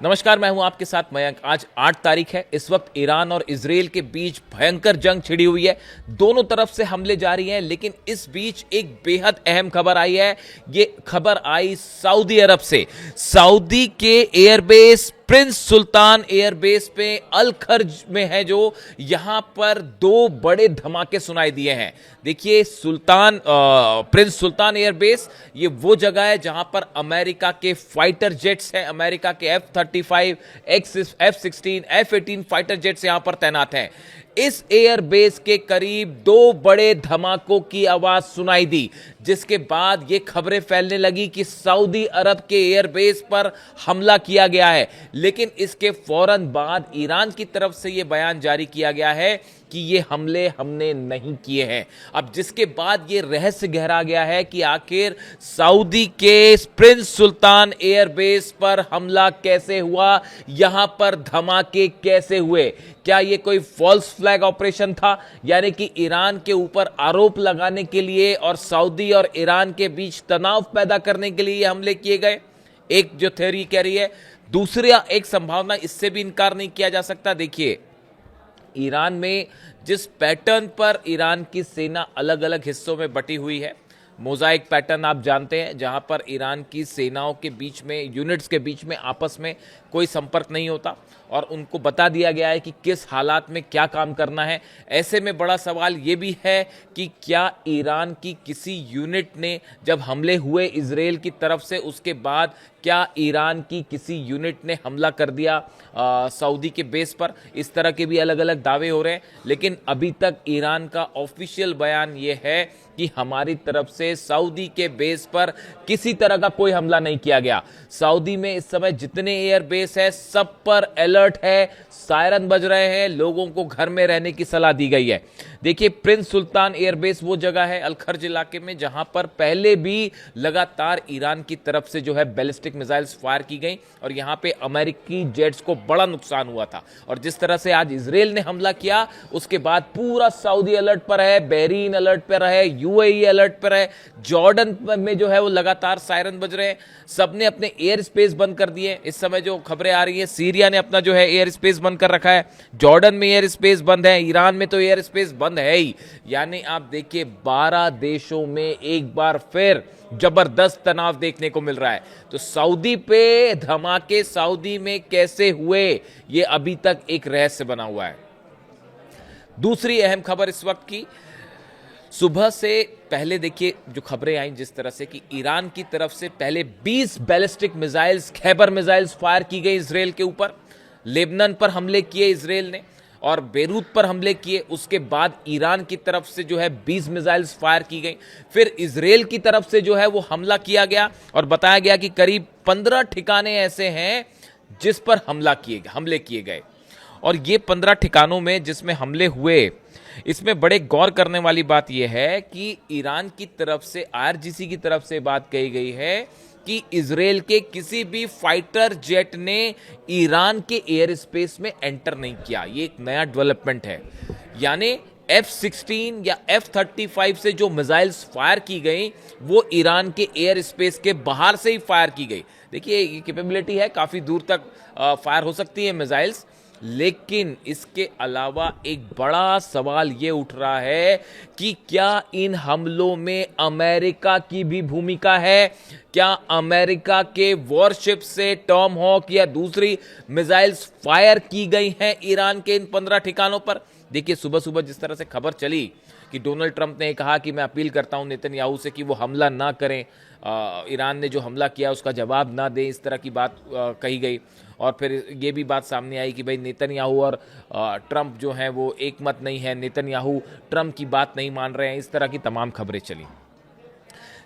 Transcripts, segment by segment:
नमस्कार, मैं हूं आपके साथ मयंक। आज 8 तारीख है। इस वक्त ईरान और इजराइल के बीच भयंकर जंग छिड़ी हुई है। दोनों तरफ से हमले जारी हैं, लेकिन इस बीच एक बेहद अहम खबर आई है। ये खबर आई सऊदी अरब से। सऊदी के एयरबेस प्रिंस सुल्तान एयरबेस पे अल खर्ज में है, जो यहां पर दो बड़े धमाके सुनाई दिए हैं। देखिए, प्रिंस सुल्तान एयरबेस ये वो जगह है जहां पर अमेरिका के फाइटर जेट्स हैं। अमेरिका के F-35, F-16, F-18 fighter jets यहां पर तैनात हैं। इस एयरबेस के करीब दो बड़े धमाकों की आवाज सुनाई दी, जिसके बाद यह खबरें फैलने लगी कि सऊदी अरब के एयरबेस पर हमला किया गया है। लेकिन इसके फौरन बाद ईरान की तरफ से यह बयान जारी किया गया है कि ये हमले हमने नहीं किए हैं। अब जिसके बाद ये रहस्य गहरा गया है कि आखिर सऊदी के प्रिंस सुल्तान एयरबेस पर हमला कैसे हुआ, यहां पर धमाके कैसे हुए। क्या ये कोई फॉल्स फ्लैग ऑपरेशन था, यानी कि ईरान के ऊपर आरोप लगाने के लिए और सऊदी और ईरान के बीच तनाव पैदा करने के लिए ये हमले किए गए? एक जो थ्योरी कह रही है। दूसरा एक संभावना, इससे भी इनकार नहीं किया जा सकता। देखिए, ईरान में जिस पैटर्न पर ईरान की सेना अलग अलग हिस्सों में बटी हुई है, मोज़ाइक पैटर्न आप जानते हैं, जहां पर ईरान की सेनाओं के बीच में, यूनिट्स के बीच में आपस में कोई संपर्क नहीं होता और उनको बता दिया गया है कि किस हालात में क्या काम करना है। ऐसे में बड़ा सवाल ये भी है कि क्या ईरान की किसी यूनिट ने, जब हमले हुए इजराइल की तरफ से, उसके बाद क्या ईरान की किसी यूनिट ने हमला कर दिया सऊदी के बेस पर? इस तरह के भी अलग अलग दावे हो रहे हैं, लेकिन अभी तक ईरान का ऑफिशियल बयान यह है कि हमारी तरफ से सऊदी के बेस पर किसी तरह का कोई हमला नहीं किया गया। सऊदी में इस समय जितने एयर बेस है, सब पर अलर्ट है, सायरन बज रहे हैं, लोगों को घर में रहने की सलाह दी गई है। देखिए, प्रिंस सुल्तान एयरबेस वो जगह है अल खर्ज इलाके में जहां पर पहले भी लगातार ईरान की तरफ से जो है बैलिस्टिक मिसाइल्स फायर की गई और यहां पे अमेरिकी जेट्स को बड़ा नुकसान हुआ था। और जिस तरह से आज इजराइल ने हमला किया, उसके बाद पूरा सऊदी अलर्ट पर है, बहरीन अलर्ट पर है, यूएई अलर्ट पर है, जॉर्डन में जो है वो लगातार सायरन बज रहे हैं। सबने अपने एयर स्पेस बंद कर दिए। इस समय जो खबरें आ रही है, सीरिया ने अपना जो है एयर स्पेस बंद कर रखा है, जॉर्डन में एयर स्पेस बंद है, ईरान में तो एयर स्पेस बंद है ही। यानी आप देखिए, 12 देशों में एक बार फिर जबरदस्त तनाव देखने को मिल रहा है। तो सऊदी पे धमाके सऊदी में कैसे हुए, ये अभी तक एक रहस्य बना हुआ है। दूसरी अहम खबर इस वक्त की, सुबह से पहले देखिए जो खबरें आई जिस तरह से कि ईरान की तरफ से पहले 20 ballistic missiles, Khyber missiles fire की गई इजराइल के ऊपर। लेबनान पर हमले किए इजराइल ने और बेरूत पर हमले किए। उसके बाद ईरान की तरफ से जो है 20 मिसाइल्स फायर की गई। फिर इजराइल की तरफ से जो है वो हमला किया गया और बताया गया कि करीब 15 ठिकाने ऐसे हैं जिस पर हमले किए गए। और ये 15 ठिकानों में जिसमें हमले हुए, इसमें बड़े गौर करने वाली बात यह है कि ईरान की तरफ से, आईआरजीसी की तरफ से बात कही गई है कि इजराइल के किसी भी फाइटर जेट ने ईरान के एयर स्पेस में एंटर नहीं किया। ये एक नया डेवलपमेंट है। यानी F-16 या F-35 से जो मिसाइल्स फायर की गई, वो ईरान के एयर स्पेस के बाहर से ही फायर की गई। देखिए, ये कैपेबिलिटी है, काफी दूर तक फायर हो सकती है मिसाइल्स। लेकिन इसके अलावा एक बड़ा सवाल ये उठ रहा है कि क्या इन हमलों में अमेरिका की भी भूमिका है? क्या अमेरिका के वॉरशिप से टॉमहॉक या दूसरी मिसाइल्स फायर की गई हैं ईरान के इन 15 ठिकानों पर? देखिए, सुबह सुबह जिस तरह से खबर चली कि डोनाल्ड ट्रंप ने कहा कि मैं अपील करता हूं नेतन्याहू से कि वो हमला ना करें, ईरान ने जो हमला किया उसका जवाब ना दें, इस तरह की बात कही गई। और फिर ये भी बात सामने आई कि भाई नेतन्याहू और ट्रंप जो हैं वो एक मत नहीं है, नेतन्याहू ट्रंप की बात नहीं मान रहे हैं। इस तरह की तमाम खबरें चली।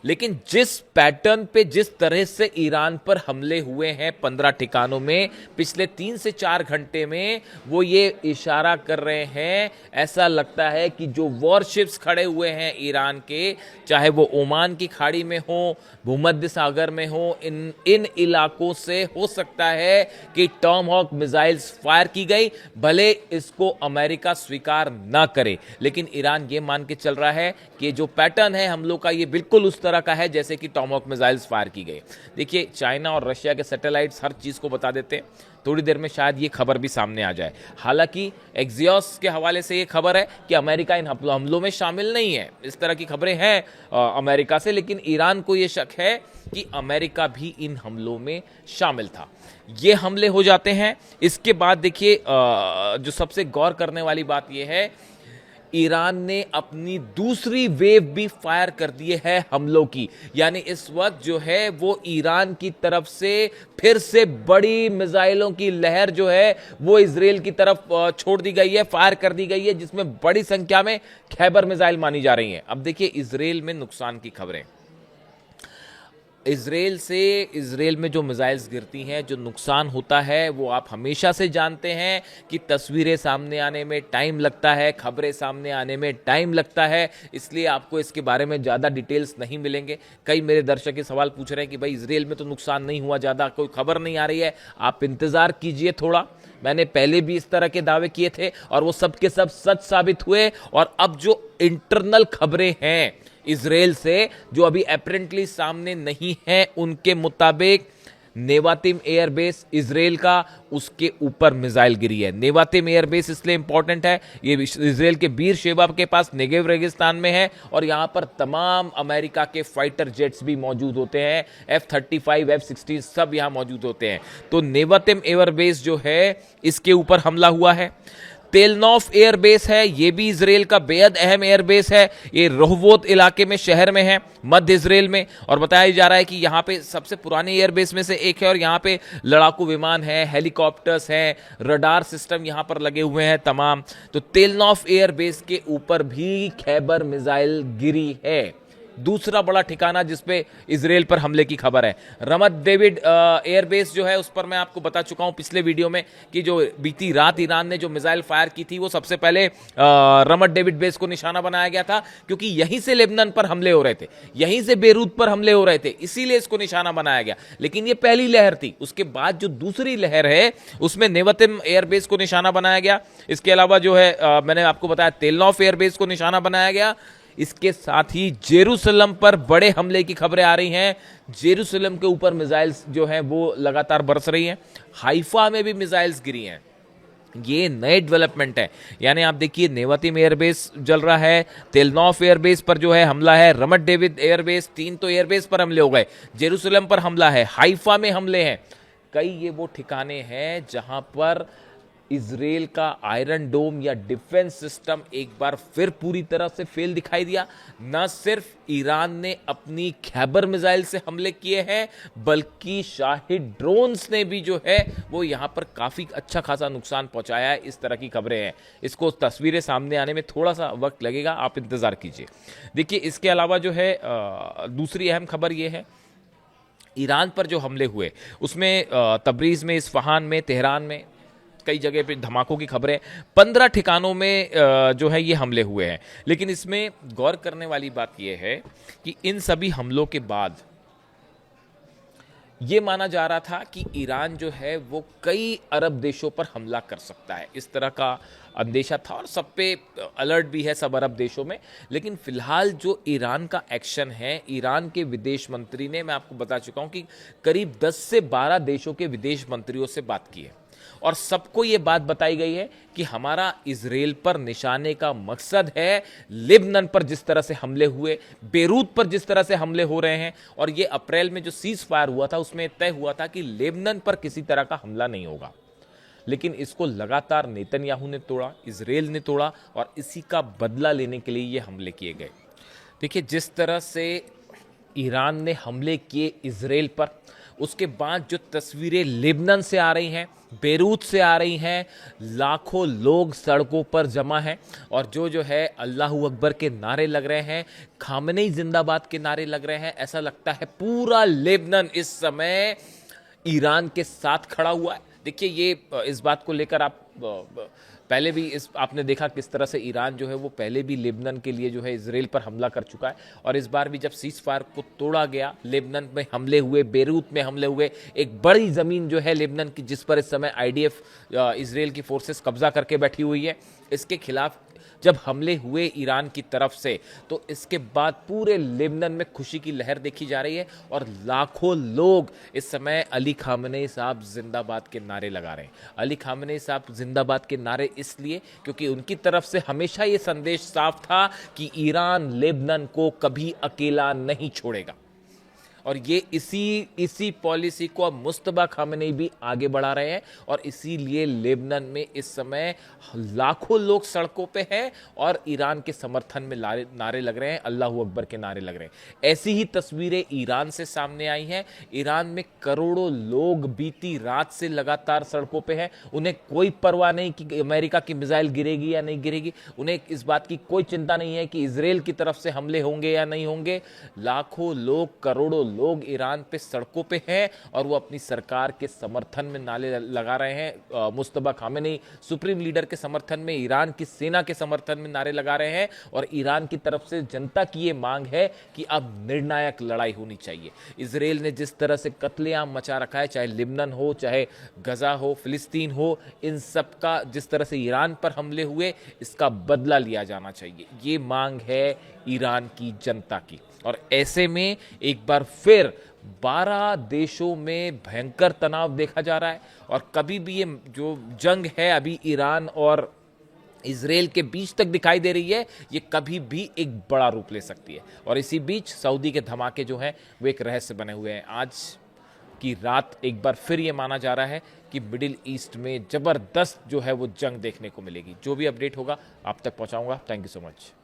लेकिन जिस पैटर्न पे, जिस तरह से ईरान पर हमले हुए हैं 15 ठिकानों में पिछले 3 से 4 घंटे में, वो ये इशारा कर रहे हैं, ऐसा लगता है कि जो वॉरशिप्स खड़े हुए हैं ईरान के, चाहे वो ओमान की खाड़ी में हो, भूमध्य सागर में हो, इन इलाकों से हो सकता है कि टॉमहॉक मिसाइल्स फायर की गई। भले इसको अमेरिका स्वीकार ना करे, लेकिन ईरान ये मान के चल रहा है कि जो पैटर्न है हमलों का, ये बिल्कुल उस तरह तरह का है जैसे कि टॉमहॉक मिसाइल्स फायर की गई। देखिए, चाइना और रशिया के सैटेलाइट्स हर चीज़ को बता देते हैं, थोड़ी देर में शायद ये खबर भी सामने आ जाए। हालांकि एक्सियोस के हवाले से ये खबर है कि अमेरिका इन हमलों में शामिल नहीं है। इस तरह की खबरें हैं अमेरिका से, लेकिन ईरान को ये शक है कि अमेरिका भी इन हमलों में शामिल था। ये हमले हो जाते हैं। इसके बाद देखिए, जो सबसे गौर करने वाली बात यह है, ईरान ने अपनी दूसरी वेव भी फायर कर दी है हमलों की। यानी इस वक्त जो है वो ईरान की तरफ से फिर से बड़ी मिसाइलों की लहर जो है वो इजराइल की तरफ छोड़ दी गई है, फायर कर दी गई है, जिसमें बड़ी संख्या में खैबर मिसाइल मानी जा रही हैं। अब देखिए, इजराइल में नुकसान की खबरें। इजराइल में जो मिसाइल्स गिरती हैं, जो नुकसान होता है, वो आप हमेशा से जानते हैं कि तस्वीरें सामने आने में टाइम लगता है, खबरें सामने आने में टाइम लगता है, इसलिए आपको इसके बारे में ज़्यादा डिटेल्स नहीं मिलेंगे। कई मेरे दर्शक ये सवाल पूछ रहे हैं कि भाई इजराइल में तो नुकसान नहीं हुआ, ज़्यादा कोई खबर नहीं आ रही है। आप इंतज़ार कीजिए थोड़ा। मैंने पहले भी इस तरह के दावे किए थे और वो सब के सब सच साबित हुए। और अब जो इंटरनल खबरें हैं इजराइल से, जो अभी अपेरेंटली सामने नहीं है, उनके मुताबिक नेवातिम एयरबेस इजराइल का, उसके ऊपर मिसाइल गिरी है। नेवातिम एयरबेस इसलिए इंपॉर्टेंट है, ये इजराइल के बीर शेबा के पास नेगेव रेगिस्तान में है और यहां पर तमाम अमेरिका के फाइटर जेट्स भी मौजूद होते हैं। F-35 F-16 सब यहां मौजूद होते हैं। तो नेवातिम एयरबेस जो है, इसके ऊपर हमला हुआ है। तेलनॉफ एयरबेस है, ये भी इजराइल का बेहद अहम एयरबेस है। ये रोहवोत इलाके में, शहर में है, मध्य इजराइल में। और बताया जा रहा है कि यहाँ पे सबसे पुराने एयरबेस में से एक है और यहाँ पे लड़ाकू विमान है, हेलीकॉप्टर्स हैं, रडार सिस्टम यहाँ पर लगे हुए हैं तमाम। तो तेलनॉफ एयरबेस के ऊपर भी खैबर मिसाइल गिरी है। दूसरा बड़ा ठिकाना जिसपे इजराइल पर हमले की खबर है, रमत डेविड एयरबेस जो है, उस पर मैं आपको बता चुका हूं पिछले वीडियो में कि जो बीती रात ईरान ने जो मिसाइल फायर की थी, वो सबसे पहले रमत डेविड बेस को निशाना बनाया गया था, क्योंकि यहीं से लेबनान पर हमले हो रहे थे, यहीं से बेरूत पर हमले हो रहे थे, इसीलिए इसको निशाना बनाया गया। लेकिन ये पहली लहर थी। उसके बाद जो दूसरी लहर है, उसमें नेवतिम एयरबेस को निशाना बनाया गया। इसके अलावा जो है मैंने आपको बताया तेलनॉफ एयरबेस को निशाना बनाया गया। इसके साथ ही जेरूसलम पर बड़े हमले की खबरें आ रही हैं। जेरूसलम के ऊपर मिसाइल्स जो हैं वो लगातार बरस रही हैं। हाइफा में भी मिसाइल्स गिरी हैं। ये नए डेवलपमेंट है। यानी आप देखिए, नेवातिम एयरबेस जल रहा है, तेलनॉफ एयरबेस पर जो है हमला है, रमत डेविड एयरबेस, 3 तो एयरबेस पर हमले हो गए, जेरूसलम पर हमला है, हाइफा में हमले हैं। कई ये वो ठिकाने हैं जहां पर इजराइल का आयरन डोम या डिफेंस सिस्टम एक बार फिर पूरी तरह से फेल दिखाई दिया। न सिर्फ ईरान ने अपनी खैबर मिसाइल से हमले किए हैं, बल्कि शाहिद ड्रोन्स ने भी जो है वो यहां पर काफी अच्छा खासा नुकसान पहुंचाया है। इस तरह की खबरें हैं। इसको तस्वीरें सामने आने में थोड़ा सा वक्त लगेगा, आप इंतजार कीजिए। देखिए, इसके अलावा जो है दूसरी अहम खबर यह है, ईरान पर जो हमले हुए उसमें तबरीज में, इस्फहान में, तेहरान में, कई जगह पे धमाकों की खबरें, 15 ठिकानों में जो है ये हमले हुए हैं। लेकिन इसमें गौर करने वाली बात यह है कि इन सभी हमलों के बाद ये माना जा रहा था कि ईरान जो है वो कई अरब देशों पर हमला कर सकता है, इस तरह का अंदेशा था और सब पे अलर्ट भी है, सब अरब देशों में। लेकिन फिलहाल जो ईरान का एक्शन है, ईरान के विदेश मंत्री ने, मैं आपको बता चुका हूं कि करीब 10 से 12 देशों के विदेश मंत्रियों से बात की है और सबको ये बात बताई गई है कि हमारा इजराइल पर निशाने का मकसद है लेबनान पर जिस तरह से हमले हुए, बेरूत पर जिस तरह से हमले हो रहे हैं, और ये अप्रैल में जो सीज फायर हुआ था उसमें तय हुआ था कि लेबनान पर किसी तरह का हमला नहीं होगा। लेकिन इसको लगातार नेतन्याहू ने तोड़ा, इजराइल ने तोड़ा और इसी का बदला लेने के लिए ये हमले किए गए। देखिए, जिस तरह से ईरान ने हमले किए इजराइल पर, उसके बाद जो तस्वीरें लेबनान से आ रही हैं, बेरूत से आ रही हैं, लाखों लोग सड़कों पर जमा हैं और जो है अल्लाहू अकबर के नारे लग रहे हैं, खामनेई जिंदाबाद के नारे लग रहे हैं। ऐसा लगता है पूरा लेबनान इस समय ईरान के साथ खड़ा हुआ है। देखिए, ये इस बात को लेकर आप पहले भी इस आपने देखा किस तरह से ईरान जो है वो पहले भी लेबनान के लिए जो है इजराइल पर हमला कर चुका है, और इस बार भी जब सीज फायर को तोड़ा गया, लेबनान में हमले हुए, बेरूत में हमले हुए, एक बड़ी जमीन जो है लेबनान की जिस पर इस समय आईडीएफ इजराइल की फोर्सेस कब्जा करके बैठी हुई है, इसके खिलाफ जब हमले हुए ईरान की तरफ से, तो इसके बाद पूरे लेबनान में खुशी की लहर देखी जा रही है और लाखों लोग इस समय अली खामनेई साहब जिंदाबाद के नारे लगा रहे हैं। अली खामनेई साहब जिंदाबाद के नारे इसलिए क्योंकि उनकी तरफ से हमेशा ये संदेश साफ था कि ईरान लेबनान को कभी अकेला नहीं छोड़ेगा, और ये इसी पॉलिसी को अब मुस्तफा खामेनी भी आगे बढ़ा रहे हैं, और इसीलिए लेबनान में इस समय लाखों लोग सड़कों पे हैं और ईरान के समर्थन में नारे लग रहे हैं, अल्लाहू अकबर के नारे लग रहे हैं। ऐसी ही तस्वीरें ईरान से सामने आई हैं। ईरान में करोड़ों लोग बीती रात से लगातार सड़कों पे हैं। उन्हें कोई परवाह नहीं कि अमेरिका की मिसाइल गिरेगी या नहीं गिरेगी, उन्हें इस बात की कोई चिंता नहीं है कि इजराइल की तरफ से हमले होंगे या नहीं होंगे। लाखों लोग, करोड़ों लोग ईरान पे सड़कों पे हैं और वो अपनी सरकार के समर्थन में नारे लगा रहे हैं। मुस्तफा खामेनी सुप्रीम लीडर के समर्थन में, ईरान की सेना के समर्थन में नारे लगा रहे हैं, और ईरान की तरफ से जनता की ये मांग है कि अब निर्णायक लड़ाई होनी चाहिए। इजराइल ने जिस तरह से कत्लेआम मचा रखा है, चाहे लिबनन हो, चाहे गजा हो, फिलिस्तीन हो, इन सब का जिस तरह से ईरान पर हमले हुए, इसका बदला लिया जाना चाहिए। ये मांग है ईरान की जनता की। और ऐसे में एक बार फिर 12 देशों में भयंकर तनाव देखा जा रहा है, और कभी भी ये जो जंग है अभी ईरान और इजराइल के बीच तक दिखाई दे रही है, ये कभी भी एक बड़ा रूप ले सकती है। और इसी बीच सऊदी के धमाके जो हैं वो एक रहस्य बने हुए हैं। आज की रात एक बार फिर ये माना जा रहा है कि मिडिल ईस्ट में जबरदस्त जो है वो जंग देखने को मिलेगी। जो भी अपडेट होगा आप तक पहुंचाऊंगा। Thank you so much.